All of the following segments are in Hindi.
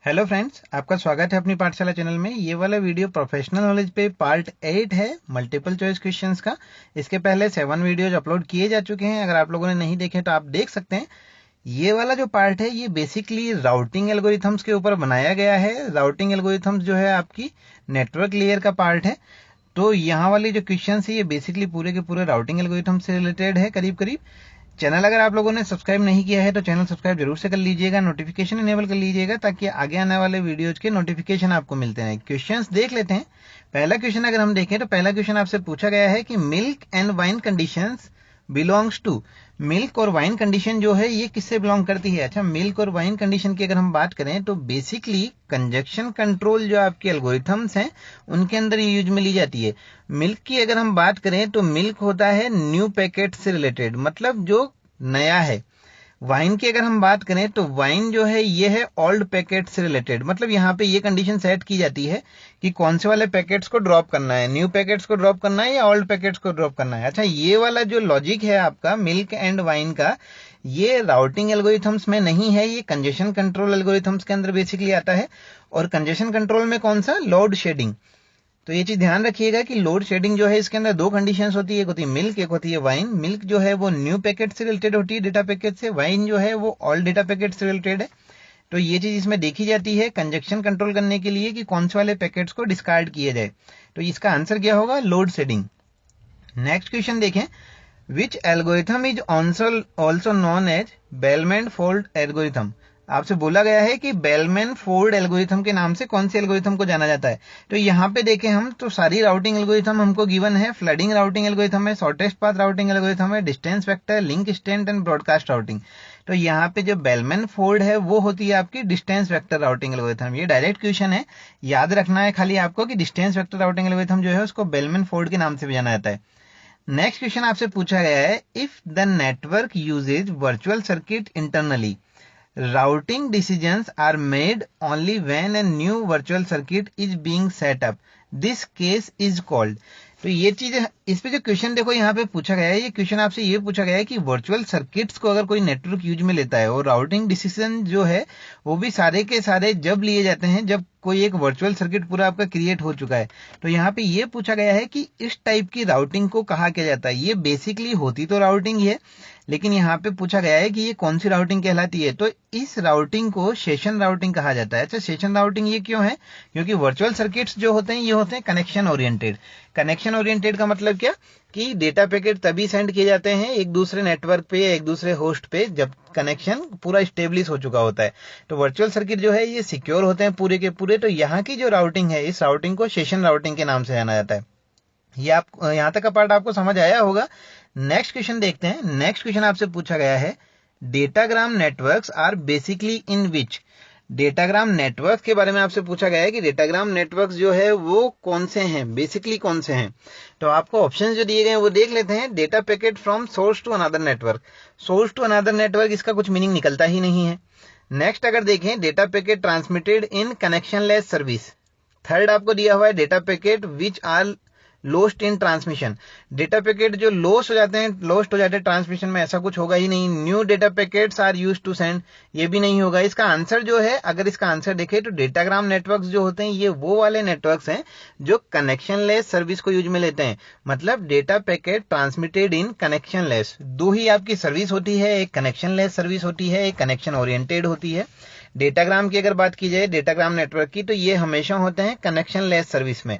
हेलो फ्रेंड्स, आपका स्वागत है अपनी पाठशाला चैनल में। ये वाला वीडियो प्रोफेशनल नॉलेज पे पार्ट 8 है, मल्टीपल चॉइस क्वेश्चंस का। इसके पहले 7 वीडियोज अपलोड किए जा चुके हैं। अगर आप लोगों ने नहीं देखे तो आप देख सकते हैं। ये वाला जो पार्ट है ये बेसिकली राउटिंग एल्गोरिथम्स के ऊपर बनाया गया है। राउटिंग एल्गोरिथम्स जो है आपकी नेटवर्क लेयर का पार्ट है। तो यहाँ वाले जो क्वेश्चन है ये बेसिकली पूरे के पूरे राउटिंग एल्गोरिथम से रिलेटेड है करीब करीब। चैनल अगर आप लोगों ने सब्सक्राइब नहीं किया है तो चैनल सब्सक्राइब जरूर से कर लीजिएगा, नोटिफिकेशन इनेबल कर लीजिएगा ताकि आगे आने वाले वीडियोज के नोटिफिकेशन आपको मिलते हैं। क्वेश्चंस देख लेते हैं। पहला क्वेश्चन अगर हम देखें तो पहला क्वेश्चन आपसे पूछा गया है कि milk and wine conditions belongs to. Milk और वाइन कंडीशन जो है ये किससे बिलोंग करती है? अच्छा, मिल्क और वाइन कंडीशन की अगर हम बात करें तो बेसिकली कंजक्शन कंट्रोल जो आपके एल्गोरिथम्स हैं उनके अंदर ये यूज में ली जाती है। मिल्क की अगर हम बात करें तो मिल्क होता है न्यू पैकेट से रिलेटेड, मतलब जो नया है। वाइन की अगर हम बात करें तो वाइन जो है ये है ओल्ड पैकेट से रिलेटेड, मतलब यहाँ पे ये कंडीशन सेट की जाती है कि कौन से वाले पैकेट्स को ड्रॉप करना है, न्यू पैकेट्स को ड्रॉप करना है या ओल्ड पैकेट्स को ड्रॉप करना है। अच्छा, ये वाला जो लॉजिक है आपका मिल्क एंड वाइन का, ये राउटिंग एल्गोरिथम्स में नहीं है, ये कंजेशन कंट्रोल एल्गोरिथम्स के अंदर बेसिकली आता है। और कंजेशन कंट्रोल में कौन सा? Load shedding. तो ये चीज ध्यान रखिएगा कि लोड शेडिंग जो है इसके अंदर दो कंडीशंस होती है, एक होती है मिल्क, एक होती है वाइन। मिल्क जो है वो न्यू पैकेट से रिलेटेड होती है, डेटा पैकेट से। वाइन जो है वो ऑल डेटा पैकेट से रिलेटेड है। तो ये चीज इसमें देखी जाती है कंजक्शन कंट्रोल करने के लिए कि कौन से वाले पैकेट्स को डिस्कार्ड किया जाए। तो इसका आंसर क्या होगा? Load shedding. नेक्स्ट क्वेश्चन देखें। Which algorithm is also known as Bellman Ford algorithm. आपसे बोला गया है कि बेलमैन फोल्ड एल्गोरिथम के नाम से कौन से एल्गोरिथम को जाना जाता है। तो यहाँ पे देखें हम तो सारी राउटिंग एल्गोरिथम हमको गिवन है। फ्लडिंग राउटिंग एल्गोरिथम है, शॉर्टेस्ट पाथ राउटिंग एल्गोरिथम है, distance vector, link state and broadcast routing. तो यहाँ पे जो बेलमैन फोल्ड है वो होती है आपकी डिस्टेंस वेक्टर राउटिंग एल्गोरिथम। ये डायरेक्ट क्वेश्चन है, याद रखना है खाली आपको कि डिस्टेंस वेक्टर राउटिंग एल्गोरिथम जो है उसको बेलमैन फोल्ड के नाम से भी जाना जाता है। नेक्स्ट क्वेश्चन आपसे पूछा गया है, if the network uses virtual circuit internally, routing decisions are made only when a new virtual circuit is being set up. This case is called। तो ये चीज, इस पे जो क्वेश्चन देखो यहाँ पे पूछा गया है, ये क्वेश्चन आपसे ये पूछा गया है कि वर्चुअल सर्किट्स को अगर कोई नेटवर्क यूज में लेता है और राउटिंग डिसीजन जो है वो भी सारे के सारे जब लिए जाते हैं जब कोई एक वर्चुअल सर्किट पूरा आपका क्रिएट हो चुका है। तो यहाँ पे ये पूछा गया है कि इस टाइप की राउटिंग को कहा क्या जाता है। ये बेसिकली होती तो राउटिंग ही है, लेकिन यहाँ पे पूछा गया है कि ये कौन सी राउटिंग कहलाती है। तो इस राउटिंग को सेशन राउटिंग कहा जाता है। अच्छा, सेशन राउटिंग ये क्यों है? क्योंकि वर्चुअल सर्किट्स जो होते हैं ये होते हैं कनेक्शन ओरिएंटेड। कनेक्शन ओरिएंटेड का मतलब क्या कि डेटा पैकेट तभी सेंड किए जाते हैं एक दूसरे नेटवर्क पे या एक दूसरे होस्ट पे जब कनेक्शन पूरा स्टेब्लिश हो चुका होता है। तो वर्चुअल सर्किट जो है ये सिक्योर होते हैं पूरे के पूरे। तो यहाँ की जो राउटिंग है इस राउटिंग को सेशन राउटिंग के नाम से जाना जाता है। ये आप यहाँ तक का पार्ट आपको समझ आया होगा। नेक्स्ट क्वेश्चन देखते हैं। नेक्स्ट क्वेश्चन आपसे पूछा गया है, datagram networks are basically in which. Datagram network के बारे में आपसे पूछा गया है कि डेटाग्राम नेटवर्क्स जो है वो कौन से हैं, बेसिकली कौन से हैं। तो आपको ऑप्शंस जो दिए गए हैं वो देख लेते हैं। Data packet from source to another network. Source to another network, इसका कुछ मीनिंग निकलता ही नहीं है। नेक्स्ट अगर देखें, data packet transmitted in connectionless service. Third आपको दिया हुआ है data packet which are lost in transmission. Data packet जो लोस्ट हो जाते हैं ट्रांसमिशन में, ऐसा कुछ होगा ही नहीं। New data packets are used to send, ये भी नहीं होगा। इसका आंसर जो है, अगर इसका आंसर देखें तो डेटाग्राम नेटवर्क्स जो होते हैं ये वो वाले नेटवर्क्स हैं जो कनेक्शनलेस सर्विस को यूज में लेते हैं। मतलब data packet transmitted in connectionless, दो ही आपकी सर्विस होती है, एक कनेक्शनलेस सर्विस होती है, एक कनेक्शन ओरिएंटेड होती है। डेटाग्राम की अगर बात की जाए डेटाग्राम नेटवर्क की, तो ये हमेशा होते हैं कनेक्शनलेस सर्विस में।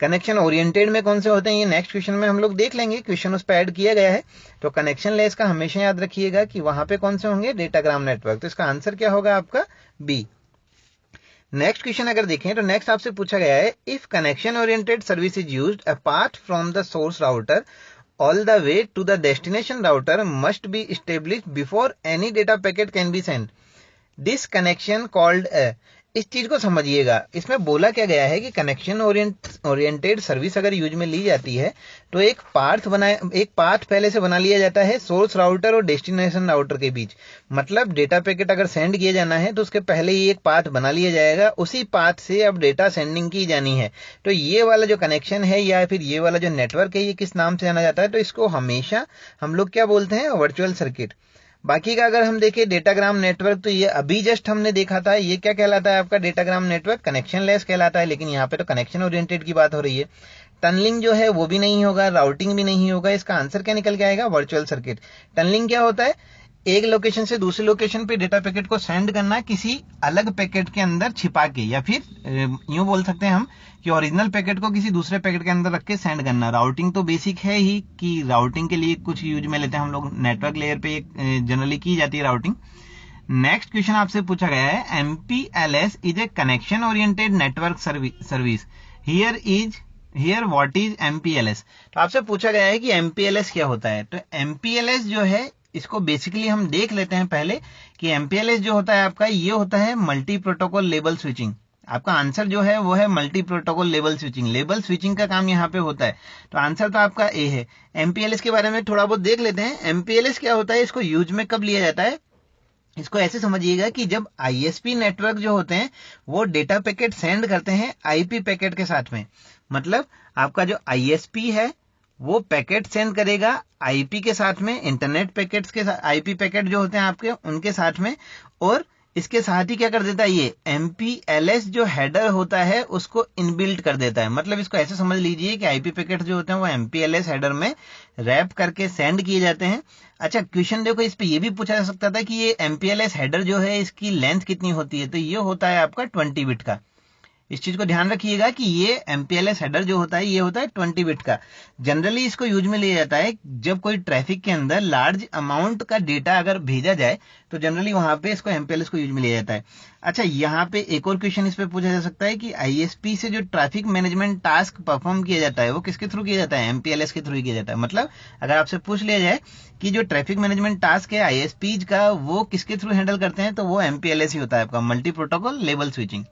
कनेक्शन ओरिएंटेड में कौन से होते हैं ये नेक्स्ट क्वेश्चन में हम लोग देख लेंगे, क्वेश्चन उस पर ऐड किया गया है। तो कनेक्शन लेस का हमेशा याद रखिएगा कि वहां पे कौन से होंगे, डेटाग्राम नेटवर्क। तो इसका आंसर क्या होगा आपका? बी। नेक्स्ट क्वेश्चन अगर देखें तो नेक्स्ट आपसे पूछा गया है, if connection oriented service is used apart from the source router all the way to the destination router must be established before any data packet can be send. This connection called a. इस चीज को समझिएगा, इसमें बोला क्या गया है कि कनेक्शन ओरिएंटेड सर्विस अगर यूज में ली जाती है तो एक पाथ पहले से बना लिया जाता है सोर्स राउटर और डेस्टिनेशन राउटर के बीच। मतलब डेटा पैकेट अगर सेंड किया जाना है तो उसके पहले ही एक पाथ बना लिया जाएगा, उसी पाथ से अब डेटा सेंडिंग की जानी है। तो ये वाला जो कनेक्शन है या फिर ये वाला जो नेटवर्क है ये किस नाम से जाना जाता है? तो इसको हमेशा हम लोग क्या बोलते हैं? Virtual circuit. बाकी का अगर हम देखें डेटाग्राम नेटवर्क, तो ये अभी जस्ट हमने देखा था, ये क्या कहलाता है आपका डेटाग्राम नेटवर्क, कनेक्शन लेस कहलाता है, लेकिन यहाँ पे तो कनेक्शन ओरिएंटेड की बात हो रही है। टनलिंग जो है वो भी नहीं होगा, राउटिंग भी नहीं होगा। इसका आंसर क्या निकल के आएगा, वर्चुअल सर्किट। टनलिंग क्या होता है, एक लोकेशन से दूसरी लोकेशन पे डेटा पैकेट को सेंड करना किसी अलग पैकेट के अंदर छिपा के, या फिर यूं बोल सकते हैं हम कि ओरिजिनल पैकेट को किसी दूसरे पैकेट के अंदर रख के सेंड करना। राउटिंग तो बेसिक है ही कि राउटिंग के लिए कुछ यूज में लेते हैं हम लोग, नेटवर्क लेयर पे जनरली की जाती है राउटिंग। नेक्स्ट क्वेश्चन आपसे पूछा गया है, MPLS is a connection oriented network service, here what is MPLS। तो आपसे पूछा गया है कि MPLS क्या होता है। तो MPLS जो है, इसको बेसिकली हम देख लेते हैं पहले कि MPLS जो होता है आपका, ये होता है मल्टी प्रोटोकॉल लेबल स्विचिंग। आपका आंसर जो है वो है multi protocol label switching. Label switching का काम यहाँ पे होता है, तो आंसर तो आपका ए है। MPLS के बारे में थोड़ा बहुत देख लेते हैं। MPLS क्या होता है, इसको यूज में कब लिया जाता है, इसको ऐसे समझिएगा कि जब ISP नेटवर्क जो होते हैं वो डेटा पैकेट सेंड करते हैं IP पैकेट के साथ में। मतलब आपका जो ISP है वो पैकेट सेंड करेगा IP के साथ में, इंटरनेट पैकेट्स के साथ, IP पैकेट जो होते हैं आपके उनके साथ में, और इसके साथ ही क्या कर देता है, ये MPLS जो हेडर होता है उसको इनबिल्ट कर देता है। मतलब इसको ऐसे समझ लीजिए कि IP पैकेट जो होते हैं वो MPLS हेडर में रैप करके सेंड किए जाते हैं। अच्छा क्वेश्चन देखो, इस पे ये भी पूछा जा सकता था कि ये MPLS हेडर जो है इसकी लेंथ कितनी होती है, तो ये होता है आपका 20 बिट का। इस चीज को ध्यान रखिएगा कि ये MPLS हेडर जो होता है ये होता है 20 बिट का। जनरली इसको यूज में लिया जाता है जब कोई ट्रैफिक के अंदर लार्ज अमाउंट का डेटा अगर भेजा जाए, तो जनरली वहां पे इसको MPLS को यूज में लिया जाता है। अच्छा यहाँ पे एक और क्वेश्चन इस पे पूछा जा सकता है कि ISP से जो ट्रैफिक मैनेजमेंट टास्क परफॉर्म किया जाता है वो किसके थ्रू किया जाता है, MPLS के थ्रू किया जाता है। मतलब अगर आपसे पूछ लिया जाए कि जो ट्रैफिक मैनेजमेंट टास्क है ISPs का वो किसके थ्रू हैंडल करते हैं, तो वो MPLS ही होता है आपका, multi protocol label switching.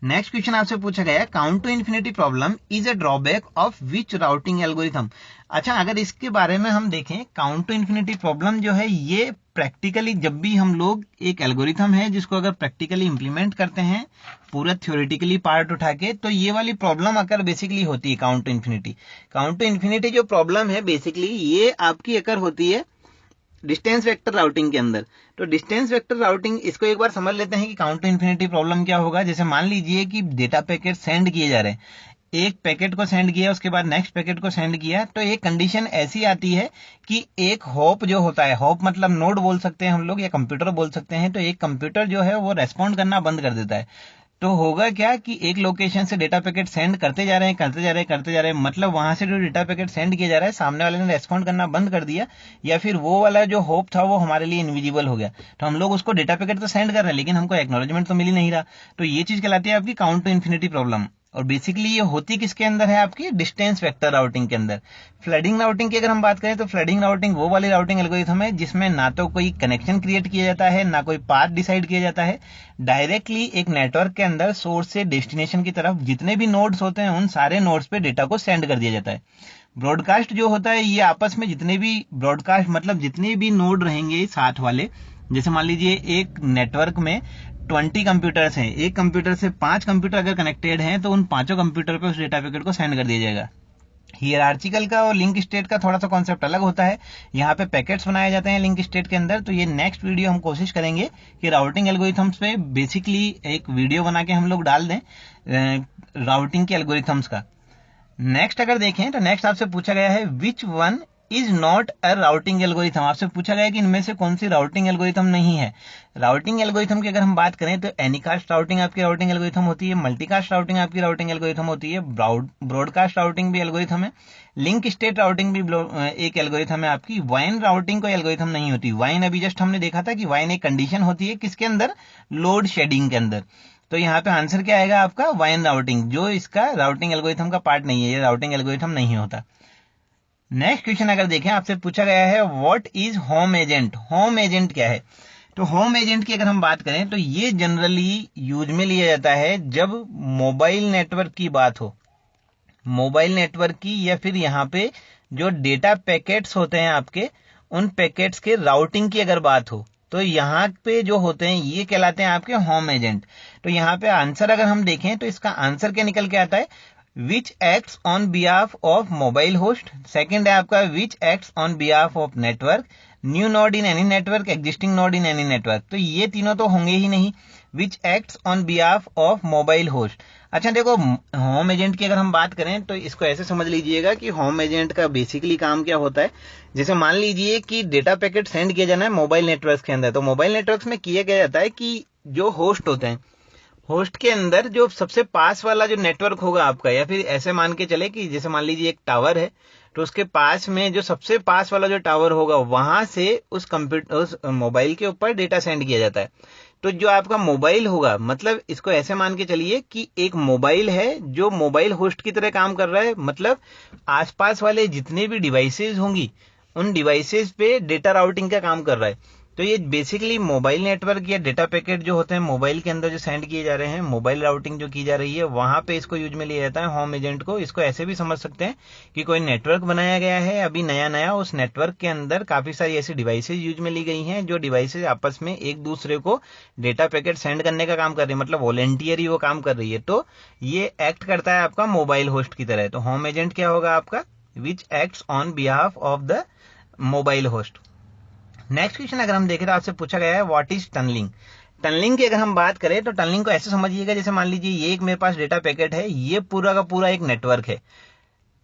Next question आपसे पूछा गया, count to infinity problem is a drawback of which routing algorithm. अच्छा अगर इसके बारे में हम देखें, काउंट टू इन्फिनिटी प्रॉब्लम जो है ये प्रैक्टिकली जब भी हम लोग एक एल्गोरिथम है जिसको अगर प्रैक्टिकली इंप्लीमेंट करते हैं पूरा थ्योरेटिकली पार्ट उठा के, तो ये वाली प्रॉब्लम अगर बेसिकली होती है count to infinity. Count to infinity जो प्रॉब्लम है बेसिकली ये आपकी अगर होती है डिस्टेंस वेक्टर राउटिंग के अंदर। तो डिस्टेंस वेक्टर राउटिंग, इसको एक बार समझ लेते हैं कि काउंट टू इन्फिनिटी प्रॉब्लम क्या होगा। जैसे मान लीजिए कि डेटा पैकेट सेंड किए जा रहे हैं, एक पैकेट को सेंड किया उसके बाद नेक्स्ट पैकेट को सेंड किया, तो एक कंडीशन ऐसी आती है कि एक हॉप जो होता है, हॉप मतलब नोड बोल सकते हैं हम लोग या कंप्यूटर बोल सकते हैं, तो एक कंप्यूटर जो है वो रेस्पॉन्ड करना बंद कर देता है। तो होगा क्या कि एक लोकेशन से डेटा पैकेट सेंड करते जा रहे हैं, मतलब वहां से जो डेटा पैकेट सेंड किया जा रहा है सामने वाले ने रेस्पॉन्ड करना बंद कर दिया, या फिर वो वाला जो होप था वो हमारे लिए इनविजिबल हो गया। तो हम लोग उसको डेटा पैकेट तो सेंड कर रहे हैं लेकिन हमको एक्नॉलेजमेंट तो मिल ही नहीं रहा। तो ये चीज कहलाती है आपकी काउंट टू इन्फिनिटी प्रॉब्लम। और बेसिकली ये होती किसके अंदर है, आपकी डिस्टेंस वेक्टर राउटिंग के अंदर। फ्लडिंग राउटिंग की अगर हम बात करें तो फ्लडिंग राउटिंग वो वाली राउटिंग एल्गोरिथम है जिसमें ना तो कोई कनेक्शन क्रिएट किया जाता है ना कोई पाथ डिसाइड किया जाता है। डायरेक्टली एक नेटवर्क के अंदर सोर्स से डेस्टिनेशन की तरफ जितने भी नोड्स होते हैं उन सारे नोड्स पे डेटा को सेंड कर दिया जाता है। ब्रॉडकास्ट जो होता है ये आपस में जितने भी ब्रॉडकास्ट मतलब जितने भी नोड रहेंगे साथ वाले, जैसे मान लीजिए एक नेटवर्क में 20 कंप्यूटर्स हैं, एक कंप्यूटर से 5 कंप्यूटर अगर कनेक्टेड हैं तो उन पांचों कंप्यूटर पे उस डेटा पैकेट को सेंड कर दिया जाएगा। हियरार्चिकल का और लिंक स्टेट का थोड़ा सा कॉन्सेप्ट अलग होता है। यहाँ पे पैकेट्स बनाए जाते हैं लिंक स्टेट के अंदर। तो ये नेक्स्ट वीडियो हम कोशिश करेंगे कि राउटिंग एल्गोरिथम्स पे बेसिकली एक वीडियो बना के हम लोग डाल दें राउटिंग के एल्गोरिथम्स का। नेक्स्ट अगर देखें तो नेक्स्ट आपसे पूछा गया है which one is not a routing algorithm. आपसे पूछा गया है कि इनमें से कौन सी राउटिंग एल्गोरिथम नहीं है। राउटिंग एल्गोरिथम की अगर हम बात करें तो एनीकास्ट राउटिंग आपकी राउटिंग एल्गोरिथम होती है, मल्टीकास्ट राउटिंग आपकी राउटिंग एल्गोरिथम होती है, ब्रॉडकास्ट राउटिंग भी एल्गोरिथम है, लिंक स्टेट राउटिंग भी एक एल्गोरिथम है आपकी। वाइन राउटिंग कोई एल्गोरिथम नहीं होती। वाइन अभी जस्ट हमने देखा था कि वाइन एक कंडीशन होती है किसके अंदर, लोड शेडिंग के अंदर। तो यहाँ पे आंसर क्या आएगा आपका, वाइन राउटिंग, जो इसका राउटिंग एल्गोरिथम का पार्ट नहीं है, ये राउटिंग एल्गोरिथम नहीं होता। नेक्स्ट क्वेश्चन अगर देखें आपसे पूछा गया है what is home agent. Home agent क्या है, तो होम एजेंट की अगर हम बात करें तो ये जनरली यूज में लिया जाता है जब मोबाइल नेटवर्क की बात हो, मोबाइल नेटवर्क की, या फिर यहाँ पे जो डेटा पैकेट्स होते हैं आपके उन पैकेट्स के राउटिंग की अगर बात हो, तो यहाँ पे जो होते हैं ये कहलाते हैं आपके होम एजेंट। तो यहाँ पे आंसर अगर हम देखें तो इसका आंसर क्या निकल के आता है, which acts on behalf of mobile host. Second है आपका which acts on behalf of network. New node in any network, existing node in any network, तो ये तीनों तो होंगे ही नहीं। Which acts on behalf of mobile host. अच्छा देखो, होम एजेंट की अगर हम बात करें तो इसको ऐसे समझ लीजिएगा कि होम एजेंट का बेसिकली काम क्या होता है। जैसे मान लीजिए कि डेटा पैकेट सेंड किया जाना है मोबाइल नेटवर्क के अंदर, तो मोबाइल नेटवर्क में किया गया जाता है कि जो होस्ट होते हैं, होस्ट के अंदर जो सबसे पास वाला जो नेटवर्क होगा आपका, या फिर ऐसे मान के चले कि जैसे मान लीजिए एक टावर है, तो उसके पास में जो सबसे पास वाला जो टावर होगा वहां से उस कंप्यूटर, उस मोबाइल के ऊपर डेटा सेंड किया जाता है। तो जो आपका मोबाइल होगा, मतलब इसको ऐसे मान के चलिए कि एक मोबाइल है जो मोबाइल होस्ट की तरह काम कर रहा है, मतलब आसपास वाले जितने भी डिवाइसेज होंगी उन डिवाइसेज पे डेटा राउटिंग का काम कर रहा है। तो ये बेसिकली मोबाइल नेटवर्क या डेटा पैकेट जो होते हैं मोबाइल के अंदर जो सेंड किए जा रहे हैं, मोबाइल राउटिंग जो की जा रही है, वहां पे इसको यूज में लिया जाता है होम एजेंट को। इसको ऐसे भी समझ सकते हैं कि कोई नेटवर्क बनाया गया है अभी नया नया, उस नेटवर्क के अंदर काफी सारी ऐसी डिवाइसेज यूज में ली गई हैं जो डिवाइसेज आपस में एक दूसरे को डेटा पैकेट सेंड करने का काम कर रही है, मतलब वॉलेंटियरी वो काम कर रही है। तो ये एक्ट करता है आपका मोबाइल होस्ट की तरह। तो होम एजेंट क्या होगा आपका, which acts on behalf of the mobile host. Next question अगर हम देखें तो आपसे पूछा गया है व्हाट इज टनलिंग। टनलिंग की अगर हम बात करें तो टनलिंग को ऐसे समझिएगा, जैसे मान लीजिए ये एक मेरे पास डेटा पैकेट है, ये पूरा का पूरा एक नेटवर्क है।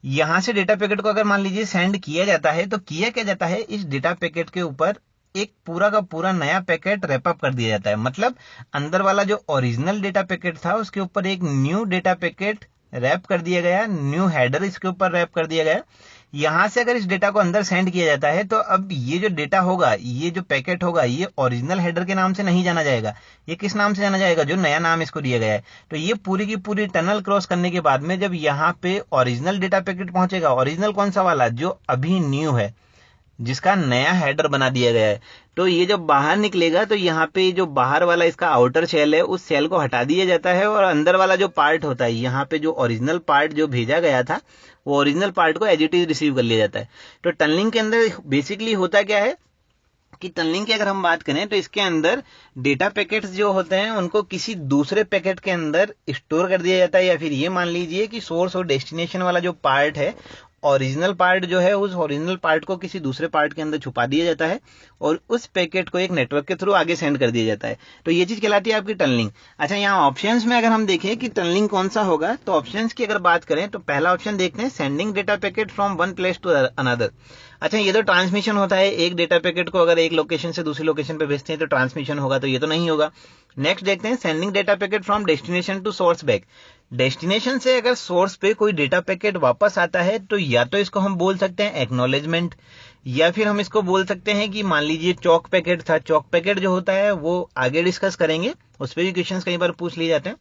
यहां से डेटा पैकेट को अगर मान लीजिए सेंड किया जाता है, तो किया क्या जाता है, इस डेटा पैकेट के ऊपर एक पूरा का पूरा नया पैकेट रैपअप कर दिया जाता है। मतलब अंदर वाला जो ओरिजिनल डेटा पैकेट था उसके ऊपर एक न्यू डेटा पैकेट रैप कर दिया गया, न्यू हेडर इसके ऊपर रैप कर दिया गया। यहां से अगर इस डेटा को अंदर सेंड किया जाता है, तो अब ये जो डेटा होगा, ये जो पैकेट होगा, ये ओरिजिनल हेडर के नाम से नहीं जाना जाएगा। ये किस नाम से जाना जाएगा, जो नया नाम इसको दिया गया है। तो ये पूरी की पूरी टनल क्रॉस करने के बाद में जब यहाँ पे ओरिजिनल डेटा पैकेट पहुंचेगा, ओरिजिनल कौन सा वाला, जो अभी न्यू है, जिसका नया हेडर बना दिया गया है, तो ये जब बाहर निकलेगा तो यहाँ पे जो बाहर वाला इसका आउटर शेल है, उस शेल को हटा दिया जाता है, और अंदर वाला जो पार्ट होता है, यहाँ पे जो ओरिजिनल पार्ट जो भेजा गया था, वो ओरिजिनल पार्ट को एज इट इज रिसीव कर लिया जाता है। तो टनलिंग के अंदर बेसिकली होता क्या है कि टनलिंग की अगर हम बात करें तो इसके अंदर डेटा पैकेट्स जो होते हैं उनको किसी दूसरे पैकेट के अंदर स्टोर कर दिया जाता है, या फिर ये मान लीजिए कि सोर्स और डेस्टिनेशन वाला जो पार्ट है, ओरिजिनल पार्ट जो है, उस ओरिजिनल पार्ट को किसी दूसरे पार्ट के अंदर छुपा दिया जाता है और उस पैकेट को एक नेटवर्क के थ्रू आगे सेंड कर दिया जाता है। तो ये चीज कहलाती है आपकी टनलिंग। अच्छा, यहाँ ऑप्शंस में अगर हम देखें कि टनलिंग कौन सा होगा, तो ऑप्शंस की अगर बात करें तो पहला ऑप्शन देखते हैं, sending data packet from one place to another. अच्छा, ये तो ट्रांसमिशन होता है, एक डेटा पैकेट को अगर एक लोकेशन से दूसरी लोकेशन पे भेजते हैं तो ट्रांसमिशन होगा, तो ये तो नहीं होगा। नेक्स्ट देखते हैं, sending data packet from destination to source back. Destination से अगर सोर्स पे कोई डेटा पैकेट वापस आता है तो या तो इसको हम बोल सकते हैं एक्नॉलेजमेंट, या फिर हम इसको बोल सकते हैं कि मान लीजिए चौक पैकेट था। चौक पैकेट जो होता है वो आगे डिस्कस करेंगे, उस पर भी क्वेश्चंस कई बार पूछ लिए जाते हैं।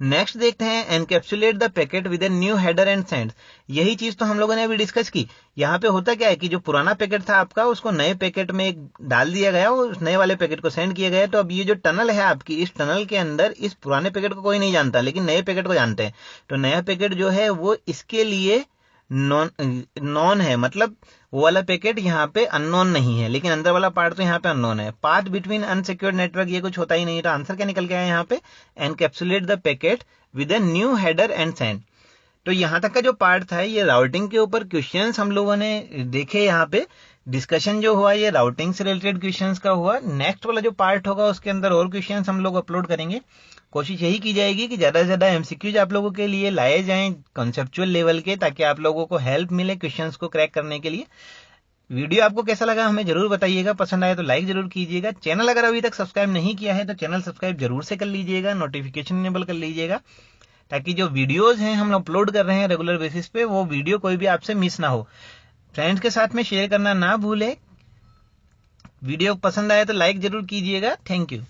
नेक्स्ट देखते हैं, encapsulate the packet with a new header and send. यही चीज तो हम लोगों ने अभी डिस्कस की। यहाँ पे होता क्या है कि जो पुराना पैकेट था आपका, उसको नए पैकेट में एक डाल दिया गया और उस नए वाले पैकेट को सेंड किया गया। तो अब ये जो टनल है आपकी, इस टनल के अंदर इस पुराने पैकेट को कोई नहीं जानता, लेकिन नए पैकेट को जानते हैं। तो नया पैकेट जो है वो इसके लिए नॉन है, मतलब वो वाला पैकेट यहाँ पे अननोन नहीं है, लेकिन अंदर वाला पार्ट तो यहाँ पे अननोन है। पाथ बिटवीन अनसिक्योर्ड नेटवर्क, ये कुछ होता ही नहीं। तो आंसर क्या निकल के आया यहाँ पे, encapsulate the packet with a new header and send. तो यहाँ तक का जो पार्ट था ये राउटिंग के ऊपर क्वेश्चंस हम लोगों ने देखे। यहाँ पे डिस्कशन जो हुआ ये राउटिंग से रिलेटेड क्वेश्चंस का हुआ। नेक्स्ट वाला जो पार्ट होगा उसके अंदर और क्वेश्चंस हम लोग अपलोड करेंगे। कोशिश यही की जाएगी कि ज्यादा से ज्यादा एमसीक्यूज आप लोगों के लिए लाए जाएं कंसेप्चुअल लेवल के, ताकि आप लोगों को हेल्प मिले क्वेश्चंस को क्रैक करने के लिए। वीडियो आपको कैसा लगा हमें जरूर बताइएगा, पसंद आए तो लाइक जरूर कीजिएगा। चैनल अगर अभी तक सब्सक्राइब नहीं किया है तो चैनल सब्सक्राइब जरूर से कर लीजिएगा, नोटिफिकेशन इनेबल कर लीजिएगा, ताकि जो वीडियोज हैं हम अपलोड कर रहे हैं रेगुलर बेसिस पे, वो वीडियो कोई भी आपसे मिस ना हो। फ्रेंड्स के साथ में शेयर करना ना भूले। वीडियो पसंद आए तो लाइक जरूर कीजिएगा। Thank you.